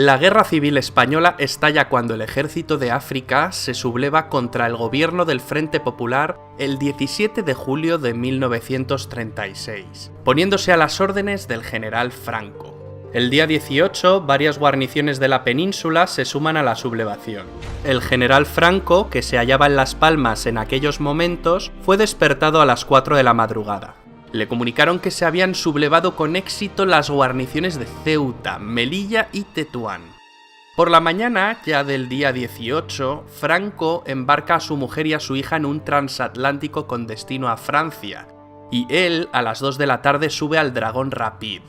La Guerra Civil Española estalla cuando el ejército de África se subleva contra el gobierno del Frente Popular el 17 de julio de 1936, poniéndose a las órdenes del general Franco. El día 18, varias guarniciones de la península se suman a la sublevación. El general Franco, que se hallaba en Las Palmas en aquellos momentos, fue despertado a las 4 de la madrugada. Le comunicaron que se habían sublevado con éxito las guarniciones de Ceuta, Melilla y Tetuán. Por la mañana, ya del día 18, Franco embarca a su mujer y a su hija en un transatlántico con destino a Francia, y él, a las 2 de la tarde, sube al Dragón Rapid,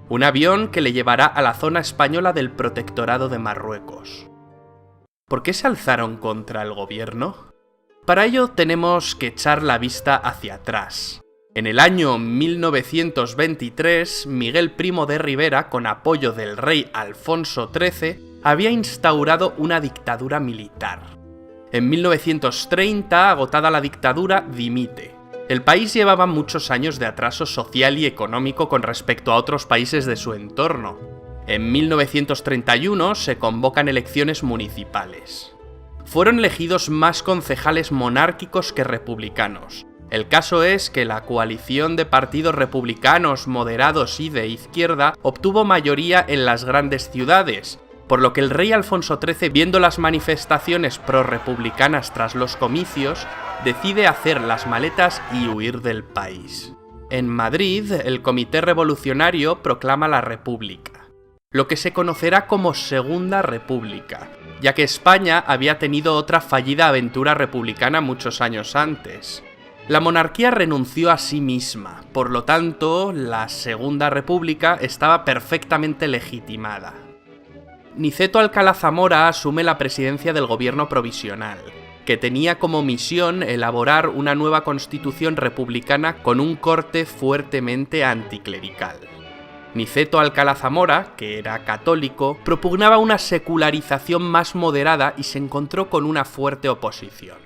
un avión que le llevará a la zona española del Protectorado de Marruecos. ¿Por qué se alzaron contra el gobierno? Para ello tenemos que echar la vista hacia atrás. En el año 1923, Miguel Primo de Rivera, con apoyo del rey Alfonso XIII, había instaurado una dictadura militar. En 1930, agotada la dictadura, dimite. El país llevaba muchos años de atraso social y económico con respecto a otros países de su entorno. En 1931 se convocan elecciones municipales. Fueron elegidos más concejales monárquicos que republicanos. El caso es que la coalición de partidos republicanos, moderados y de izquierda obtuvo mayoría en las grandes ciudades, por lo que el rey Alfonso XIII, viendo las manifestaciones pro-republicanas tras los comicios, decide hacer las maletas y huir del país. En Madrid, el Comité Revolucionario proclama la República, lo que se conocerá como Segunda República, ya que España había tenido otra fallida aventura republicana muchos años antes. La monarquía renunció a sí misma, por lo tanto, la Segunda República estaba perfectamente legitimada. Niceto Alcalá Zamora asume la presidencia del gobierno provisional, que tenía como misión elaborar una nueva constitución republicana con un corte fuertemente anticlerical. Niceto Alcalá Zamora, que era católico, propugnaba una secularización más moderada y se encontró con una fuerte oposición.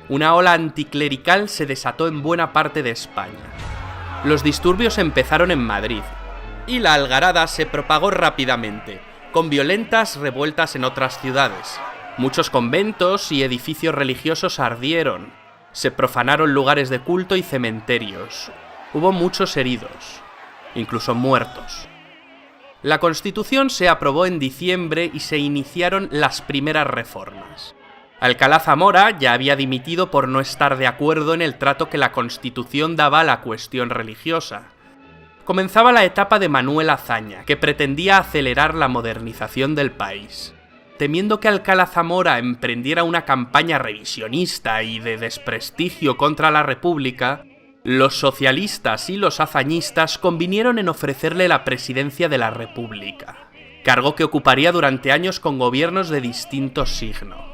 Una ola anticlerical se desató en buena parte de España. Los disturbios empezaron en Madrid, y la algarada se propagó rápidamente, con violentas revueltas en otras ciudades. Muchos conventos y edificios religiosos ardieron, se profanaron lugares de culto y cementerios. Hubo muchos heridos, incluso muertos. La Constitución se aprobó en diciembre y se iniciaron las primeras reformas. Alcalá Zamora ya había dimitido por no estar de acuerdo en el trato que la Constitución daba a la cuestión religiosa. Comenzaba la etapa de Manuel Azaña, que pretendía acelerar la modernización del país. Temiendo que Alcalá Zamora emprendiera una campaña revisionista y de desprestigio contra la República, los socialistas y los azañistas convinieron en ofrecerle la presidencia de la República, cargo que ocuparía durante años con gobiernos de distinto signo.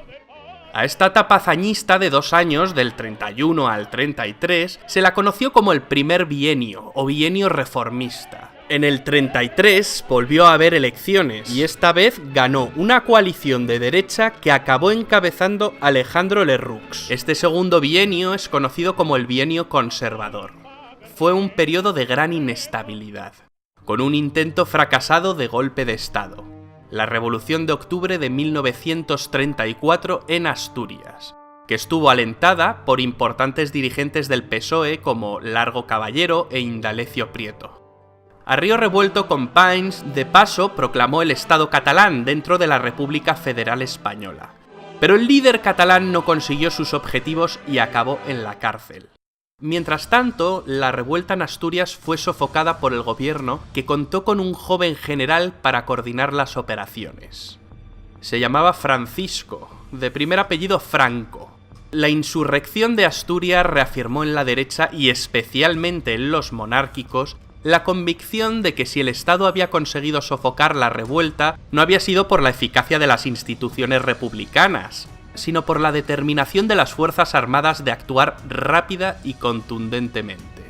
A esta etapa hazañista de 2 años, del 31 al 33, se la conoció como el primer bienio, o bienio reformista. En el 33 volvió a haber elecciones, y esta vez ganó una coalición de derecha que acabó encabezando Alejandro Lerroux. Este segundo bienio es conocido como el bienio conservador. Fue un periodo de gran inestabilidad, con un intento fracasado de golpe de Estado. La Revolución de Octubre de 1934 en Asturias, que estuvo alentada por importantes dirigentes del PSOE como Largo Caballero e Indalecio Prieto. A río revuelto con Païns, de paso proclamó el Estado catalán dentro de la República Federal Española, pero el líder catalán no consiguió sus objetivos y acabó en la cárcel. Mientras tanto, la revuelta en Asturias fue sofocada por el gobierno, que contó con un joven general para coordinar las operaciones. Se llamaba Francisco, de primer apellido Franco. La insurrección de Asturias reafirmó en la derecha y especialmente en los monárquicos la convicción de que si el Estado había conseguido sofocar la revuelta, no había sido por la eficacia de las instituciones republicanas, sino por la determinación de las Fuerzas Armadas de actuar rápida y contundentemente.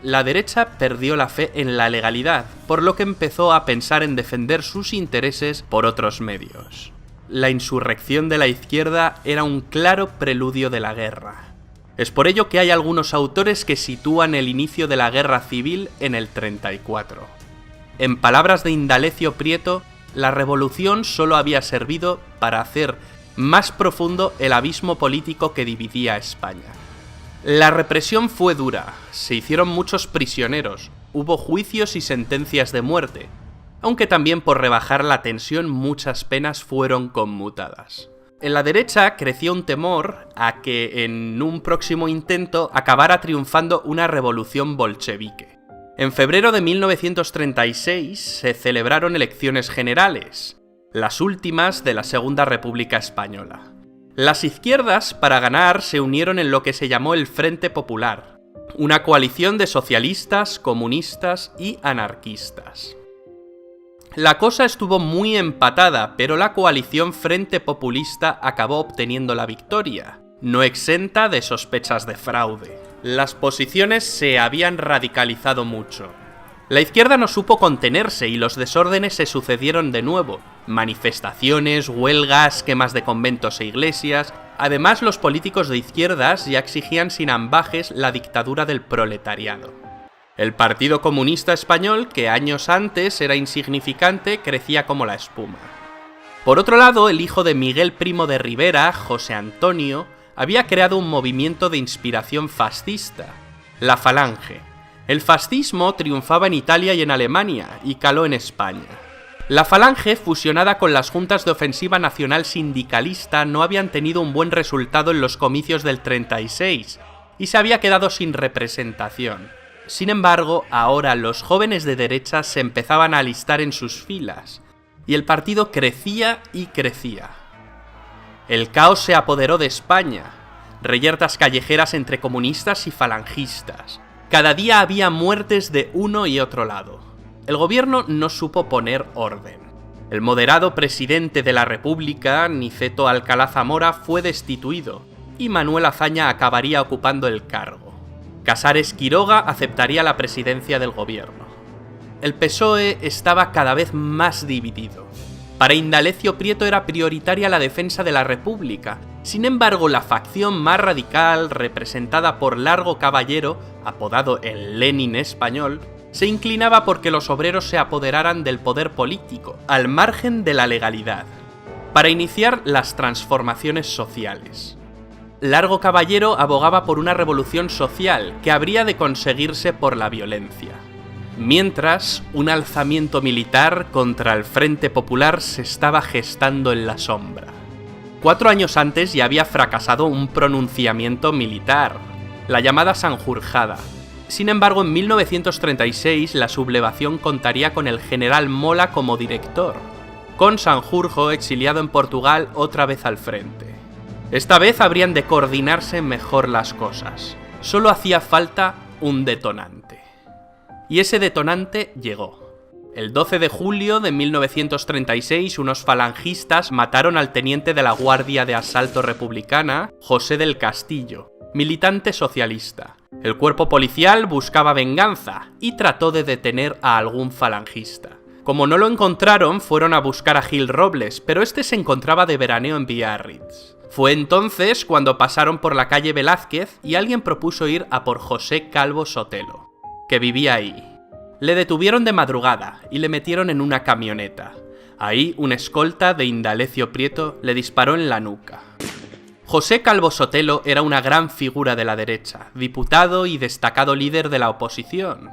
La derecha perdió la fe en la legalidad, por lo que empezó a pensar en defender sus intereses por otros medios. La insurrección de la izquierda era un claro preludio de la guerra. Es por ello que hay algunos autores que sitúan el inicio de la guerra civil en el 34. En palabras de Indalecio Prieto, la revolución solo había servido para hacer más profundo el abismo político que dividía a España. La represión fue dura, se hicieron muchos prisioneros, hubo juicios y sentencias de muerte, aunque también por rebajar la tensión muchas penas fueron conmutadas. En la derecha creció un temor a que en un próximo intento acabara triunfando una revolución bolchevique. En febrero de 1936 se celebraron elecciones generales, las últimas de la Segunda República Española. Las izquierdas, para ganar, se unieron en lo que se llamó el Frente Popular, una coalición de socialistas, comunistas y anarquistas. La cosa estuvo muy empatada, pero la coalición Frente Populista acabó obteniendo la victoria, no exenta de sospechas de fraude. Las posiciones se habían radicalizado mucho. La izquierda no supo contenerse y los desórdenes se sucedieron de nuevo. Manifestaciones, huelgas, quemas de conventos e iglesias. Además, los políticos de izquierdas ya exigían sin ambages la dictadura del proletariado. El Partido Comunista Español, que años antes era insignificante, crecía como la espuma. Por otro lado, el hijo de Miguel Primo de Rivera, José Antonio, había creado un movimiento de inspiración fascista, la Falange. El fascismo triunfaba en Italia y en Alemania, y caló en España. La Falange, fusionada con las juntas de ofensiva nacional sindicalista, no habían tenido un buen resultado en los comicios del 36, y se había quedado sin representación. Sin embargo, ahora los jóvenes de derecha se empezaban a alistar en sus filas, y el partido crecía y crecía. El caos se apoderó de España, reyertas callejeras entre comunistas y falangistas. Cada día había muertes de uno y otro lado. El gobierno no supo poner orden. El moderado presidente de la República, Niceto Alcalá Zamora, fue destituido, y Manuel Azaña acabaría ocupando el cargo. Casares Quiroga aceptaría la presidencia del gobierno. El PSOE estaba cada vez más dividido. Para Indalecio Prieto era prioritaria la defensa de la República. Sin embargo, la facción más radical, representada por Largo Caballero, apodado el Lenin español, se inclinaba porque los obreros se apoderaran del poder político, al margen de la legalidad, para iniciar las transformaciones sociales. Largo Caballero abogaba por una revolución social que habría de conseguirse por la violencia. Mientras, un alzamiento militar contra el Frente Popular se estaba gestando en la sombra. 4 años antes ya había fracasado un pronunciamiento militar, la llamada Sanjurjada. Sin embargo, en 1936 la sublevación contaría con el general Mola como director, con Sanjurjo exiliado en Portugal otra vez al frente. Esta vez habrían de coordinarse mejor las cosas. Solo hacía falta un detonante. Y ese detonante llegó. El 12 de julio de 1936, unos falangistas mataron al teniente de la Guardia de Asalto Republicana, José del Castillo, militante socialista. El cuerpo policial buscaba venganza y trató de detener a algún falangista. Como no lo encontraron, fueron a buscar a Gil Robles, pero este se encontraba de veraneo en Biarritz. Fue entonces cuando pasaron por la calle Velázquez y alguien propuso ir a por José Calvo Sotelo, que vivía ahí. Le detuvieron de madrugada y le metieron en una camioneta. Ahí un escolta de Indalecio Prieto le disparó en la nuca. José Calvo Sotelo era una gran figura de la derecha, diputado y destacado líder de la oposición.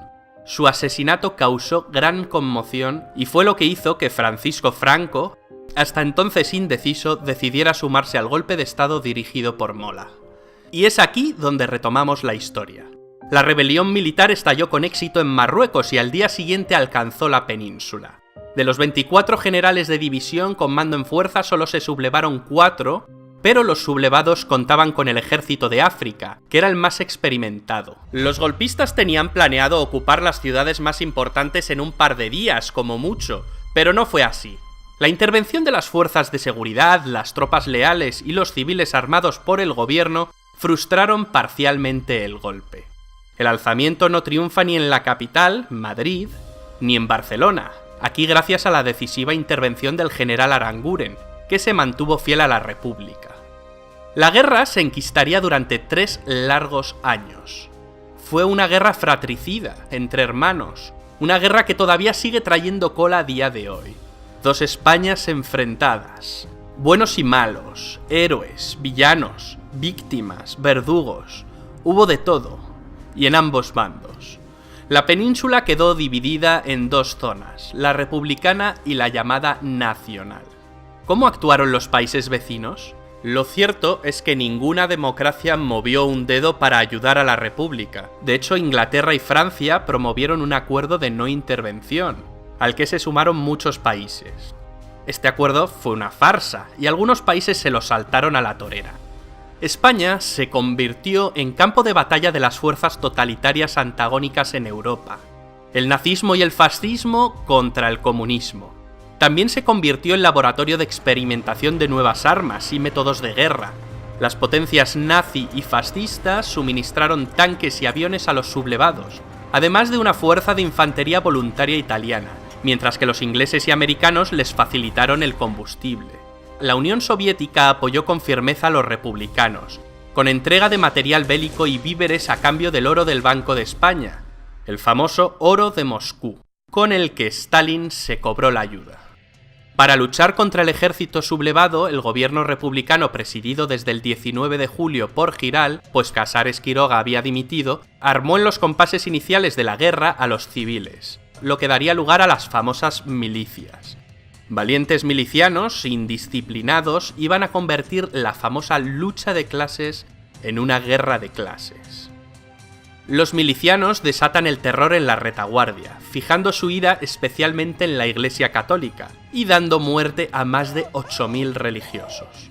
Su asesinato causó gran conmoción y fue lo que hizo que Francisco Franco, hasta entonces indeciso, decidiera sumarse al golpe de estado dirigido por Mola. Y es aquí donde retomamos la historia. La rebelión militar estalló con éxito en Marruecos y al día siguiente alcanzó la península. De los 24 generales de división con mando en fuerza solo se sublevaron 4, pero los sublevados contaban con el ejército de África, que era el más experimentado. Los golpistas tenían planeado ocupar las ciudades más importantes en un par de días, como mucho, pero no fue así. La intervención de las fuerzas de seguridad, las tropas leales y los civiles armados por el gobierno frustraron parcialmente el golpe. El alzamiento no triunfa ni en la capital, Madrid, ni en Barcelona, aquí gracias a la decisiva intervención del general Aranguren, que se mantuvo fiel a la República. La guerra se enquistaría durante 3 largos años. Fue una guerra fratricida, entre hermanos, una guerra que todavía sigue trayendo cola a día de hoy. dos Españas enfrentadas. Buenos y malos, héroes, villanos, víctimas, verdugos. Hubo de todo, y en ambos bandos. La península quedó dividida en dos zonas, la republicana y la llamada nacional. ¿Cómo actuaron los países vecinos? Lo cierto es que ninguna democracia movió un dedo para ayudar a la República. De hecho, Inglaterra y Francia promovieron un acuerdo de no intervención, al que se sumaron muchos países. Este acuerdo fue una farsa, y algunos países se lo saltaron a la torera. España se convirtió en campo de batalla de las fuerzas totalitarias antagónicas en Europa. El nazismo y el fascismo contra el comunismo. También se convirtió en laboratorio de experimentación de nuevas armas y métodos de guerra. Las potencias nazi y fascistas suministraron tanques y aviones a los sublevados, además de una fuerza de infantería voluntaria italiana, mientras que los ingleses y americanos les facilitaron el combustible. La Unión Soviética apoyó con firmeza a los republicanos, con entrega de material bélico y víveres a cambio del oro del Banco de España, el famoso oro de Moscú, con el que Stalin se cobró la ayuda. Para luchar contra el ejército sublevado, el gobierno republicano presidido desde el 19 de julio por Giral, pues Casares Quiroga había dimitido, armó en los compases iniciales de la guerra a los civiles, lo que daría lugar a las famosas milicias. Valientes milicianos, indisciplinados, iban a convertir la famosa lucha de clases en una guerra de clases. Los milicianos desatan el terror en la retaguardia, fijando su ira especialmente en la Iglesia Católica y dando muerte a más de 8.000 religiosos.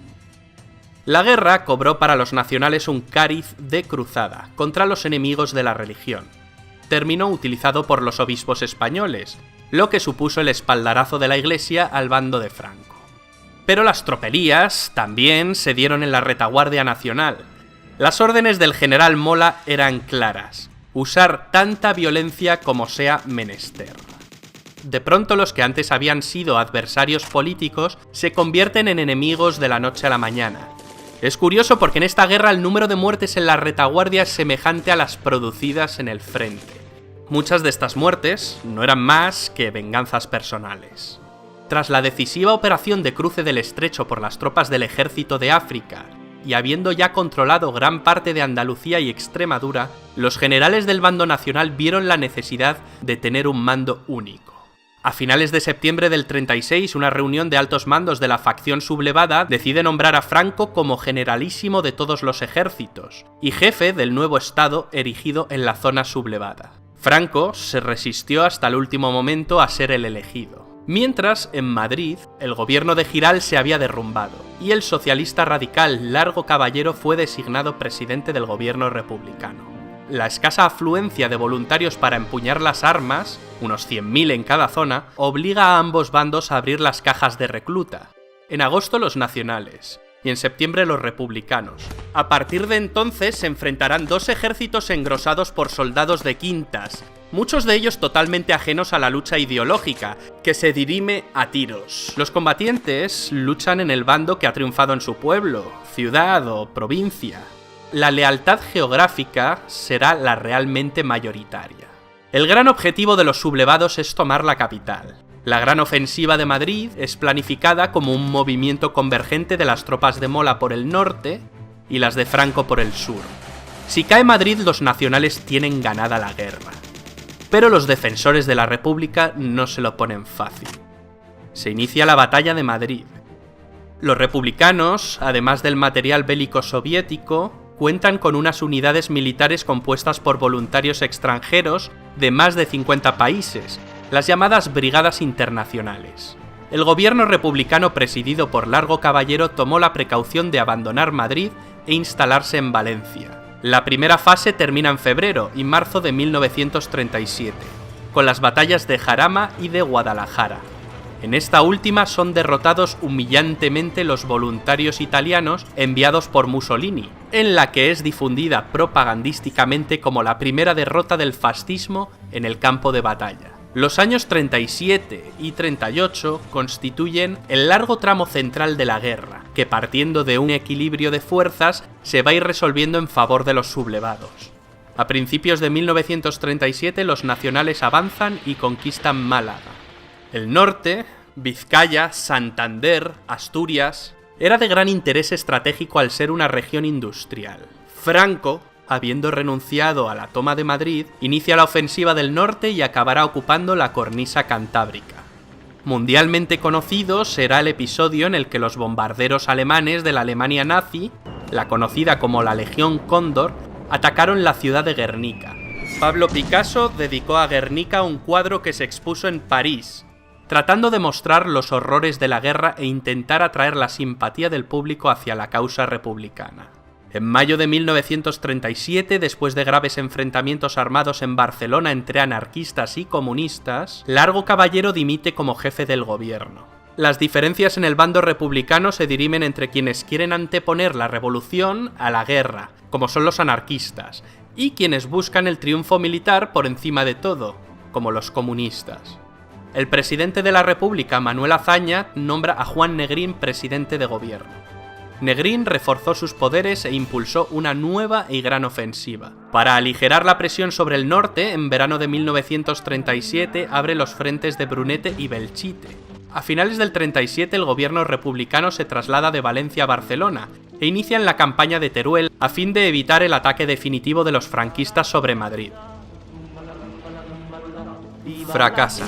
La guerra cobró para los nacionales un cariz de cruzada contra los enemigos de la religión. Terminó utilizado por los obispos españoles, lo que supuso el espaldarazo de la Iglesia al bando de Franco. Pero las tropelías también se dieron en la retaguardia nacional. Las órdenes del general Mola eran claras: usar tanta violencia como sea menester. De pronto los que antes habían sido adversarios políticos se convierten en enemigos de la noche a la mañana. Es curioso porque en esta guerra el número de muertes en la retaguardia es semejante a las producidas en el frente. Muchas de estas muertes no eran más que venganzas personales. Tras la decisiva operación de cruce del Estrecho por las tropas del Ejército de África, y habiendo ya controlado gran parte de Andalucía y Extremadura, los generales del bando nacional vieron la necesidad de tener un mando único. A finales de septiembre del 36, una reunión de altos mandos de la facción sublevada decide nombrar a Franco como generalísimo de todos los ejércitos y jefe del nuevo estado erigido en la zona sublevada. Franco se resistió hasta el último momento a ser el elegido. Mientras, en Madrid, el gobierno de Giral se había derrumbado, y el socialista radical Largo Caballero fue designado presidente del gobierno republicano. La escasa afluencia de voluntarios para empuñar las armas, unos 100.000 en cada zona, obliga a ambos bandos a abrir las cajas de recluta. En agosto los nacionales, y en septiembre los republicanos. A partir de entonces se enfrentarán dos ejércitos engrosados por soldados de quintas, muchos de ellos totalmente ajenos a la lucha ideológica, que se dirime a tiros. Los combatientes luchan en el bando que ha triunfado en su pueblo, ciudad o provincia. La lealtad geográfica será la realmente mayoritaria. El gran objetivo de los sublevados es tomar la capital. La gran ofensiva de Madrid es planificada como un movimiento convergente de las tropas de Mola por el norte y las de Franco por el sur. Si cae Madrid, los nacionales tienen ganada la guerra. Pero los defensores de la República no se lo ponen fácil. Se inicia la batalla de Madrid. Los republicanos, además del material bélico soviético, cuentan con unas unidades militares compuestas por voluntarios extranjeros de más de 50 países, las llamadas Brigadas Internacionales. El gobierno republicano presidido por Largo Caballero tomó la precaución de abandonar Madrid e instalarse en Valencia. La primera fase termina en febrero y marzo de 1937, con las batallas de Jarama y de Guadalajara. En esta última son derrotados humillantemente los voluntarios italianos enviados por Mussolini, en la que es difundida propagandísticamente como la primera derrota del fascismo en el campo de batalla. Los años 37 y 38 constituyen el largo tramo central de la guerra, que partiendo de un equilibrio de fuerzas se va a ir resolviendo en favor de los sublevados. A principios de 1937 los nacionales avanzan y conquistan Málaga. El norte, Vizcaya, Santander, Asturias... Era de gran interés estratégico al ser una región industrial. Franco, habiendo renunciado a la toma de Madrid, inicia la ofensiva del norte y acabará ocupando la cornisa cantábrica. Mundialmente conocido será el episodio en el que los bombarderos alemanes de la Alemania nazi, la conocida como la Legión Cóndor, atacaron la ciudad de Guernica. Pablo Picasso dedicó a Guernica un cuadro que se expuso en París, tratando de mostrar los horrores de la guerra e intentar atraer la simpatía del público hacia la causa republicana. En mayo de 1937, después de graves enfrentamientos armados en Barcelona entre anarquistas y comunistas, Largo Caballero dimite como jefe del gobierno. Las diferencias en el bando republicano se dirimen entre quienes quieren anteponer la revolución a la guerra, como son los anarquistas, y quienes buscan el triunfo militar por encima de todo, como los comunistas. El presidente de la República, Manuel Azaña, nombra a Juan Negrín presidente de gobierno. Negrín reforzó sus poderes e impulsó una nueva y gran ofensiva. Para aligerar la presión sobre el norte, en verano de 1937 abre los frentes de Brunete y Belchite. A finales del 37 el gobierno republicano se traslada de Valencia a Barcelona e inician la campaña de Teruel a fin de evitar el ataque definitivo de los franquistas sobre Madrid. Fracasa.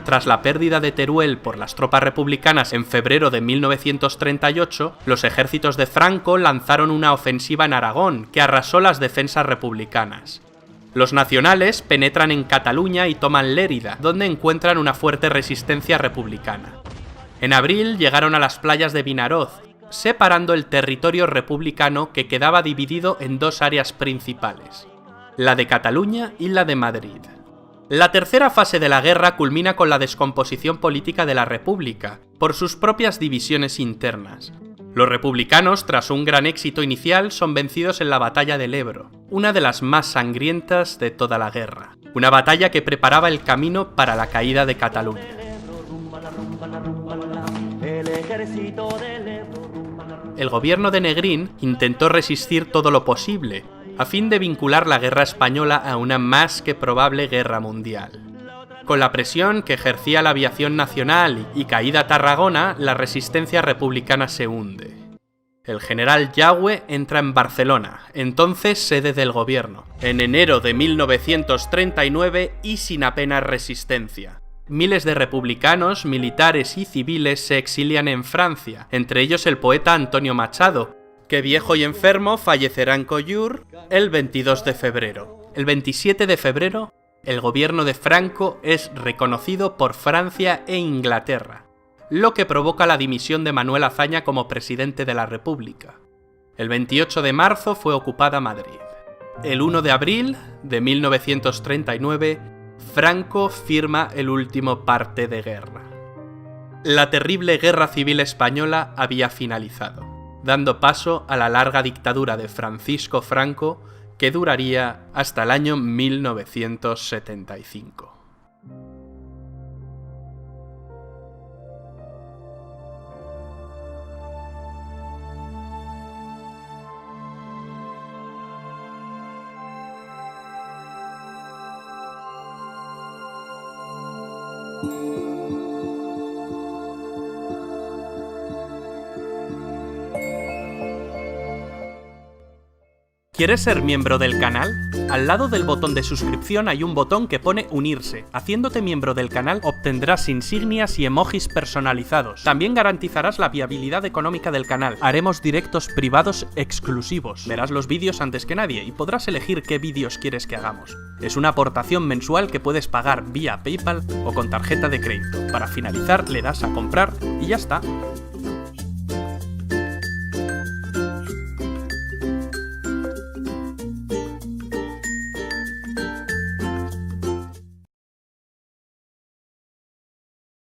Tras la pérdida de Teruel por las tropas republicanas en febrero de 1938, los ejércitos de Franco lanzaron una ofensiva en Aragón que arrasó las defensas republicanas. Los nacionales penetran en Cataluña y toman Lérida, donde encuentran una fuerte resistencia republicana. En abril llegaron a las playas de Vinaroz, separando el territorio republicano que quedaba dividido en dos áreas principales, la de Cataluña y la de Madrid. La tercera fase de la guerra culmina con la descomposición política de la República, por sus propias divisiones internas. Los republicanos, tras un gran éxito inicial, son vencidos en la batalla del Ebro, una de las más sangrientas de toda la guerra, una batalla que preparaba el camino para la caída de Cataluña. El gobierno de Negrín intentó resistir todo lo posible, a fin de vincular la guerra española a una más que probable guerra mundial. Con la presión que ejercía la aviación nacional y caída Tarragona, la resistencia republicana se hunde. El general Yagüe entra en Barcelona, entonces sede del gobierno, en enero de 1939 y sin apenas resistencia. Miles de republicanos, militares y civiles se exilian en Francia, entre ellos el poeta Antonio Machado, que viejo y enfermo fallecerá en Collioure el 22 de febrero. El 27 de febrero, el gobierno de Franco es reconocido por Francia e Inglaterra, lo que provoca la dimisión de Manuel Azaña como presidente de la República. El 28 de marzo fue ocupada Madrid. El 1 de abril de 1939, Franco firma el último parte de guerra. La terrible Guerra Civil Española había finalizado, dando paso a la larga dictadura de Francisco Franco, que duraría hasta el año 1975. ¿Quieres ser miembro del canal? Al lado del botón de suscripción hay un botón que pone unirse. Haciéndote miembro del canal obtendrás insignias y emojis personalizados. También garantizarás la viabilidad económica del canal. Haremos directos privados exclusivos. Verás los vídeos antes que nadie y podrás elegir qué vídeos quieres que hagamos. Es una aportación mensual que puedes pagar vía PayPal o con tarjeta de crédito. Para finalizar le das a comprar y ya está.